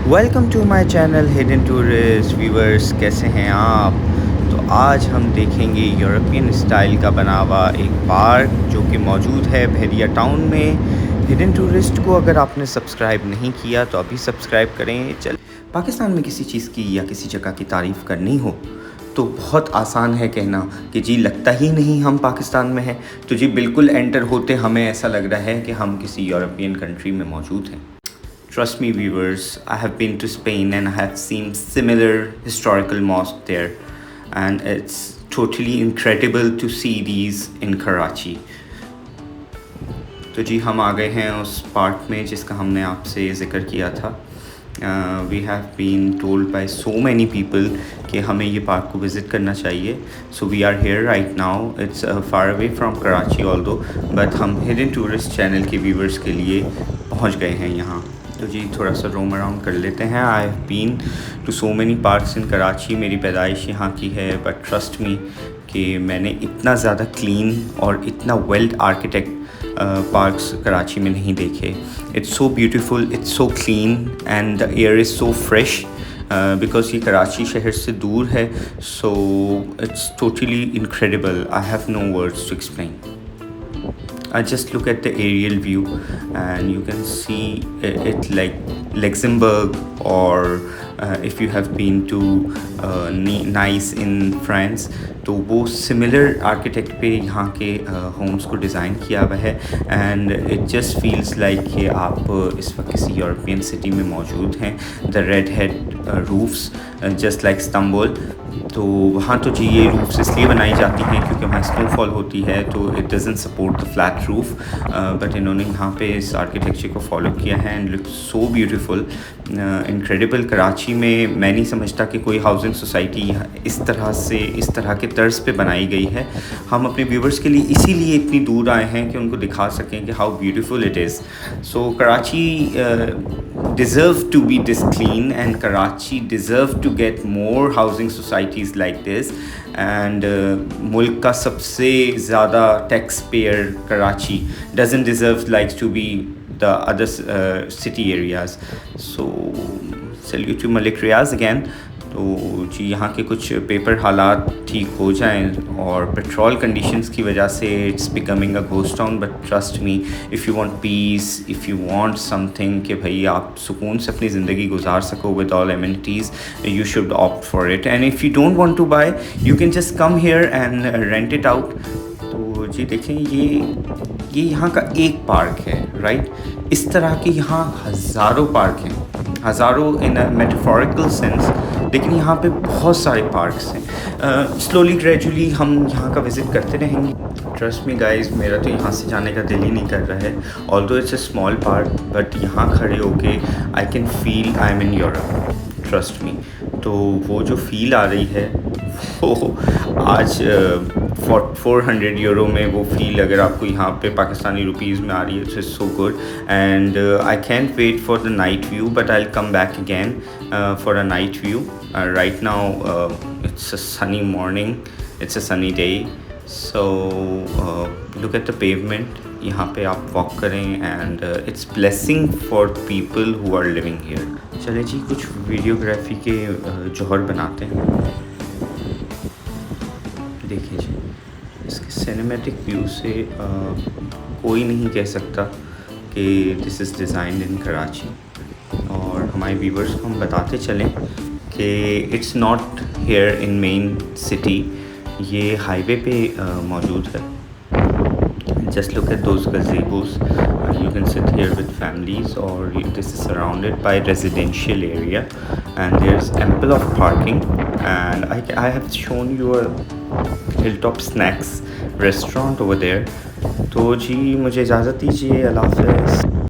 Welcome to my channel hidden tourist viewers. कैसे हैं आप? तो आज हम देखेंगे यूरोपियन स्टाइल का बना हुआ एक पार्क जो कि मौजूद है बहरिया टाउन में। हिडन टूरिस्ट को अगर आपने सब्सक्राइब नहीं किया तो अभी सब्सक्राइब करें। चल, पाकिस्तान में किसी चीज़ की या किसी जगह की तारीफ़ करनी हो तो बहुत आसान है कहना कि जी लगता ही नहीं हम पाकिस्तान में हैं। तो जी बिल्कुल एंटर होते हमें ऐसा लग रहा है कि हम किसी यूरोपियन कंट्री में मौजूद हैं। Trust me, viewers, I have been to Spain and I have seen similar historical mosques there, and it's totally incredible to see these in Karachi. तो जी हम आ गए हैं उस पार्क में जिसका हमने आपसे ज़िक्र किया था। We have been told by so many people कि हमें ये पार्क को विज़िट करना चाहिए। So we are here right now. It's far away from Karachi although, but हम हिडन टूरिस्ट चैनल के व्यूवर्स के लिए पहुंच गए हैं यहाँ। तो जी थोड़ा सा रोम अराउंड कर लेते हैं। I have been to so many parks in Karachi. मेरी पैदाइश यहाँ की है, बट ट्रस्ट मी कि मैंने इतना ज़्यादा क्लीन और इतना वेल आर्किटेक्ट पार्क्स कराची में नहीं देखे। It's so beautiful, it's so clean and the air is so fresh because ये कराची शहर से दूर है। So it's totally incredible. I have no words to explain. Just look at the aerial view and you can see it like Luxembourg, or if you have been to Nice in France, तो वो similar architect पे यहाँ के Holmes को design किया हुआ है। And it just feels like कि आप इस वक्त किसी यूरोपियन सिटी में मौजूद हैं। The red head roofs just like Istanbul. तो वहाँ तो जी ये रूफ्स इसलिए बनाई जाती हैं क्योंकि वहाँ स्नोफॉल होती है, तो it doesn't support the flat roof, but इन्होंने यहाँ पे इस आर्किटेक्चर को फॉलो किया है and look so beautiful, incredible. Karachi में मैं नहीं समझता कि कोई हाउसिंग सोसाइटी इस तरह के तर्ज पे बनाई गई है। हम अपने व्यूवर्स के लिए इसीलिए इतनी दूर आए हैं कि उनको दिखा सकें कि how beautiful it is. So Karachi deserve to be this clean, and Karachi deserve to get more housing societies like this. And मुल्क का सबसे ज़्यादा tax payer Karachi doesn't deserve like to be the other city areas. So salute to Malik Riaz again. तो जी यहाँ के कुछ paper हालात ठीक हो जाएं और पेट्रोल कंडीशंस की वजह से it's becoming a ghost town, but trust me, if you want peace, if you want something कि भाई आप सुकून से अपनी ज़िंदगी गुजार सको with all amenities, you should opt for it. And if you don't want to buy, you can just come here and rent it out. तो जी देखें, ये यहाँ का एक पार्क है, राइट? इस तरह के यहाँ हज़ारों पार्क हैं, हज़ारों इन अ मेटाफोरिकल सेंस, लेकिन यहाँ पे बहुत सारे पार्क्स हैं। स्लोली ग्रेजुअली हम यहाँ का विज़िट करते रहेंगे। ट्रस्ट मी गाइस, मेरा तो यहाँ से जाने का दिल ही नहीं कर रहा है। Although it's a small park, but यहाँ खड़े होके I can feel I am in Europe, trust me. तो वो जो फील आ रही है वो आज 400 यूरो में वो फील अगर आपको यहाँ पे पाकिस्तानी रुपीज़ में आ रही है, तो it's so good. And I can't wait for the night view, but I will come back again for a night view. Right now it's a sunny morning, it's a sunny day. So look at the pavement. यहाँ पे आप walk करें and it's blessing for people who are living here. चले जी कुछ videography के जौहर बनाते हैं। देखिए जी, इसके सिनेमैटिक व्यू से कोई नहीं कह सकता कि दिस इज़ डिज़ाइंड इन कराची। और हमारे व्यूवर्स को हम बताते चलें कि it's not here in main city, ये हाईवे पे मौजूद है। Just look at those gazebos. You can sit here with families, or this is surrounded by residential area, and there's ample of parking. And I have shown you a Hilltop Snacks restaurant over there. तो जी मुझे इजाज़त दीजिए, अल्लाह हाफ़िज़।